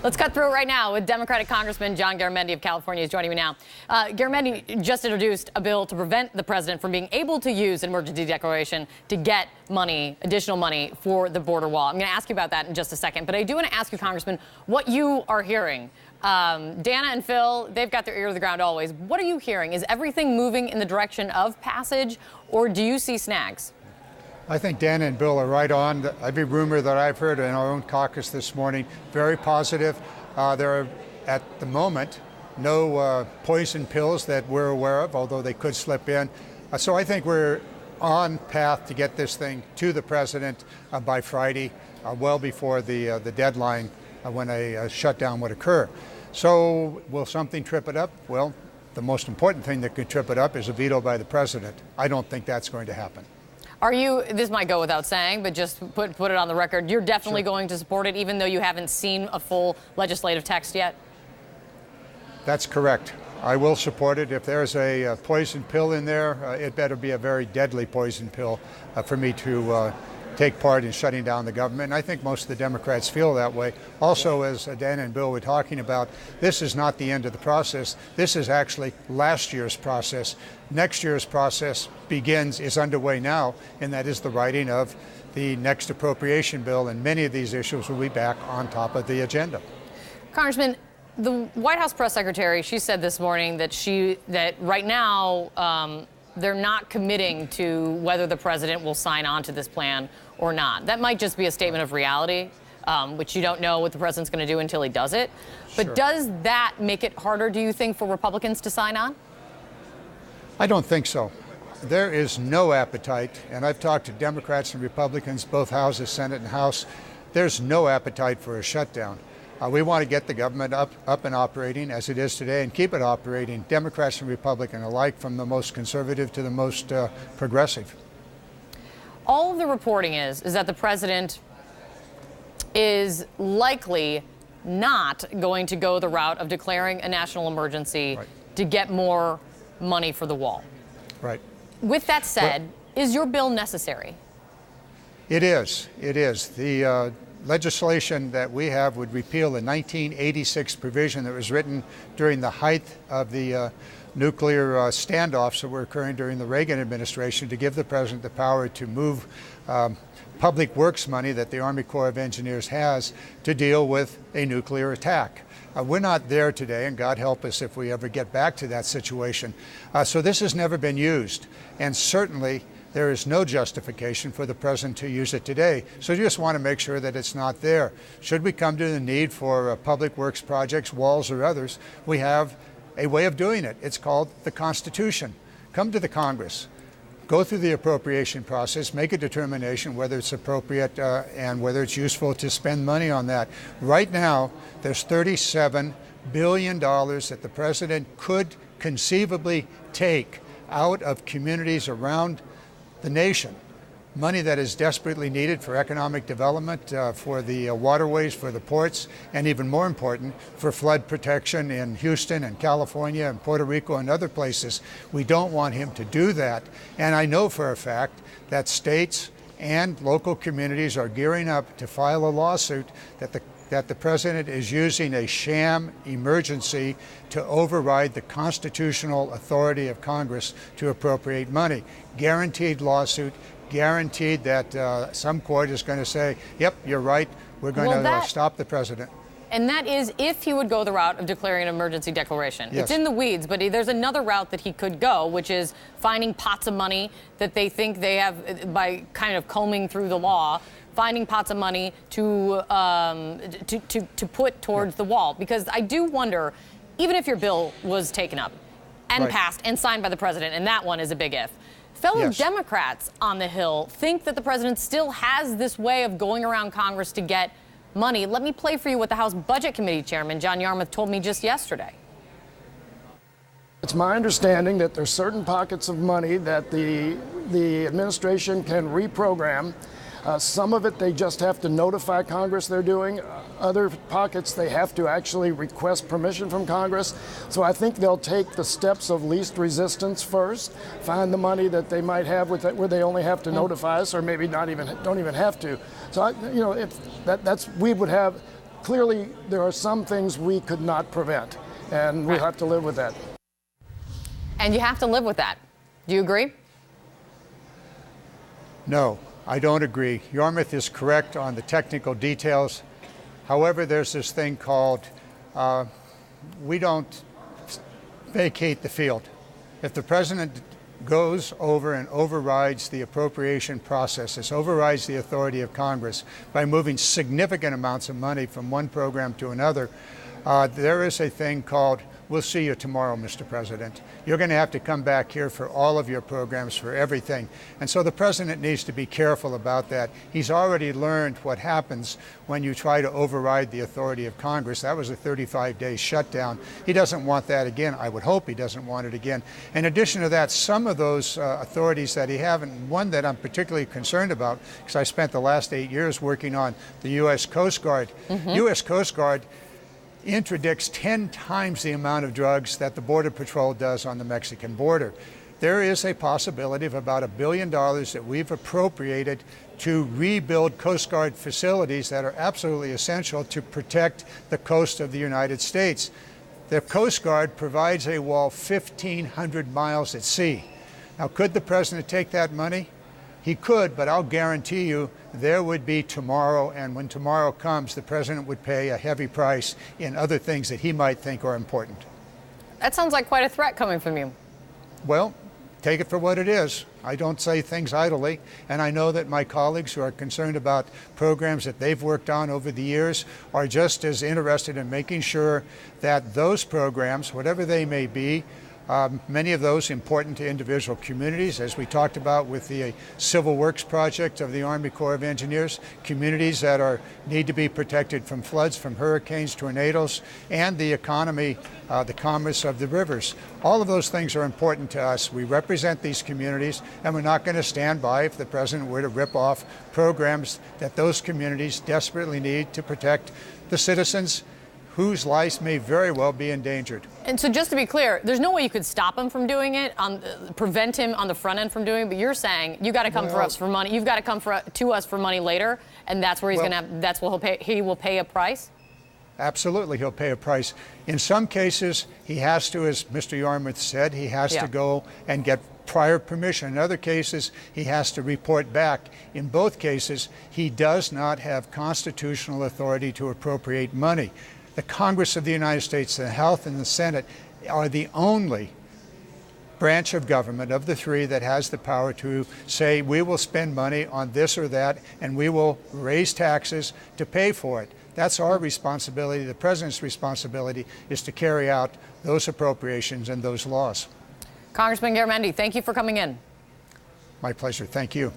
Let's cut through it right now with Democratic Congressman John Garamendi of California is joining me now. Garamendi just introduced a bill to prevent the president from being able to use an emergency declaration to get money, additional money for the border wall. I'm going to ask you about that in just a second, but I do want to ask you, Congressman, what you are hearing. Dana and Phil, they've got their ear to the ground always. What are you hearing? Is everything moving in the direction of passage, or do you see snags? I think Dana and Bill are right on. Every rumor that I've heard in our own caucus this morning, very positive. There are, at the moment, no poison pills that we're aware of, although they could slip in. So I think we're on path to get this thing to the president by Friday, well before the deadline when a shutdown would occur. So will something trip it up? Well, the most important thing that could trip it up is a veto by the president. I don't think that's going to happen. Are you, this might go without saying, but just put it on the record, you're definitely going to support it even though you haven't seen a full legislative text yet? That's correct. I will support it. If there's a poison pill in there, it better be a very deadly poison pill for me to take part in shutting down the government. And I think most of the Democrats feel that way. Also, as Dana and Bill were talking about, this is not the end of the process. This is actually last year's process. Next year's process is underway now, and that is the writing of the next appropriation bill, and many of these issues will be back on top of the agenda. Congressman, the White House press secretary, she said this morning that right now they're not committing to whether the president will sign on to this plan or not. That might just be a statement of reality, which you don't know what the president's going to do until he does it. But does that make it harder, do you think, for Republicans to sign on? I don't think so. There is no appetite, and I've talked to Democrats and Republicans, both houses, Senate and House. There's no appetite for a shutdown. We want to get the government up and operating as it is today and keep it operating, Democrats and Republicans alike, from the most conservative to the most progressive. All of the reporting is that the president is likely not going to go the route of declaring a national emergency to get more money for the wall. Right. With that said, is your bill necessary? It is. It is. The legislation that we have would repeal the 1986 provision that was written during the height of the nuclear standoffs that were occurring during the Reagan administration to give the president the power to move public works money that the Army Corps of Engineers has to deal with a nuclear attack. We're not there today, and God help us if we ever get back to that situation. So this has never been used, and certainly there is no justification for the president to use it today. So you just want to make sure that it's not there. Should we come to the need for public works projects, walls or others, we have a way of doing it. It's called the Constitution. Come to the Congress, go through the appropriation process, make a determination whether it's appropriate and whether it's useful to spend money on that. Right now, there's $37 billion that the president could conceivably take out of communities around the nation, money that is desperately needed for economic development, for the waterways, for the ports, and even more important, for flood protection in Houston and California and Puerto Rico and other places. We don't want him to do that. And I know for a fact that states and local communities are gearing up to file a lawsuit that the president is using a sham emergency to override the constitutional authority of Congress to appropriate money. Guaranteed lawsuit, guaranteed that some court is going to say, yep, you're right, we're going to stop the president. And that is if he would go the route of declaring an emergency declaration. Yes. It's in the weeds, but there's another route that he could go, which is finding pots of money that they think they have by kind of combing through the law, finding pots of money to put towards the wall. Because I do wonder, even if your bill was taken up and passed and signed by the president, and that one is a big if, fellow Democrats on the Hill think that the president still has this way of going around Congress to get money. Let me play for you what the House Budget Committee Chairman John Yarmuth told me just yesterday. It's my understanding that there's certain pockets of money that the administration can reprogram. Some of it they just have to notify Congress they're doing. Other pockets they have to actually request permission from Congress. So I think they'll take the steps of least resistance first, find the money that they might have with where they only have to notify us, or maybe don't even have to. So we would have clearly there are some things we could not prevent, and we'll have to live with that. And you have to live with that. Do you agree? No, I don't agree. Yarmouth is correct on the technical details. However, there's this thing called, we don't vacate the field. If the president goes over and overrides the appropriation processes, overrides the authority of Congress by moving significant amounts of money from one program to another, there is a thing called, we'll see you tomorrow, Mr. President. You're going to have to come back here for all of your programs, for everything. And so the president needs to be careful about that. He's already learned what happens when you try to override the authority of Congress. That was a 35-day shutdown. He doesn't want that again. I would hope he doesn't want it again. In addition to that, some of those authorities that he has, and one that I'm particularly concerned about, because I spent the last 8 years working on the U.S. Coast Guard. U.S. Coast Guard interdicts 10 times the amount of drugs that the Border Patrol does on the Mexican border. There is a possibility of about $1 billion that we've appropriated to rebuild Coast Guard facilities that are absolutely essential to protect the coast of the United States. The Coast Guard provides a wall 1,500 miles at sea. Now, could the president take that money? He could, but I'll guarantee you there would be tomorrow, and when tomorrow comes, the president would pay a heavy price in other things that he might think are important. That sounds like quite a threat coming from you. Well, take it for what it is. I don't say things idly, and I know that my colleagues who are concerned about programs that they've worked on over the years are just as interested in making sure that those programs, whatever they may be, many of those important to individual communities, as we talked about with the Civil Works project of the Army Corps of Engineers, communities that need to be protected from floods, from hurricanes, tornadoes, and the economy, the commerce of the rivers. All of those things are important to us. We represent these communities, and we're not going to stand by if the president were to rip off programs that those communities desperately need to protect the citizens whose lives may very well be endangered. And so just to be clear, there's no way you could stop him from doing it, prevent him on the front end from doing it, but you're saying you got to come for us for money. You've got to come to us for money later, and that's where he's going to have, that's what he will pay a price? Absolutely, he'll pay a price. In some cases, he has to, as Mr. Yarmouth said, he has to go and get prior permission. In other cases, he has to report back. In both cases, he does not have constitutional authority to appropriate money. The Congress of the United States, the House and the Senate are the only branch of government of the three that has the power to say we will spend money on this or that and we will raise taxes to pay for it. That's our responsibility. The president's responsibility is to carry out those appropriations and those laws. Congressman Garamendi, thank you for coming in. My pleasure. Thank you.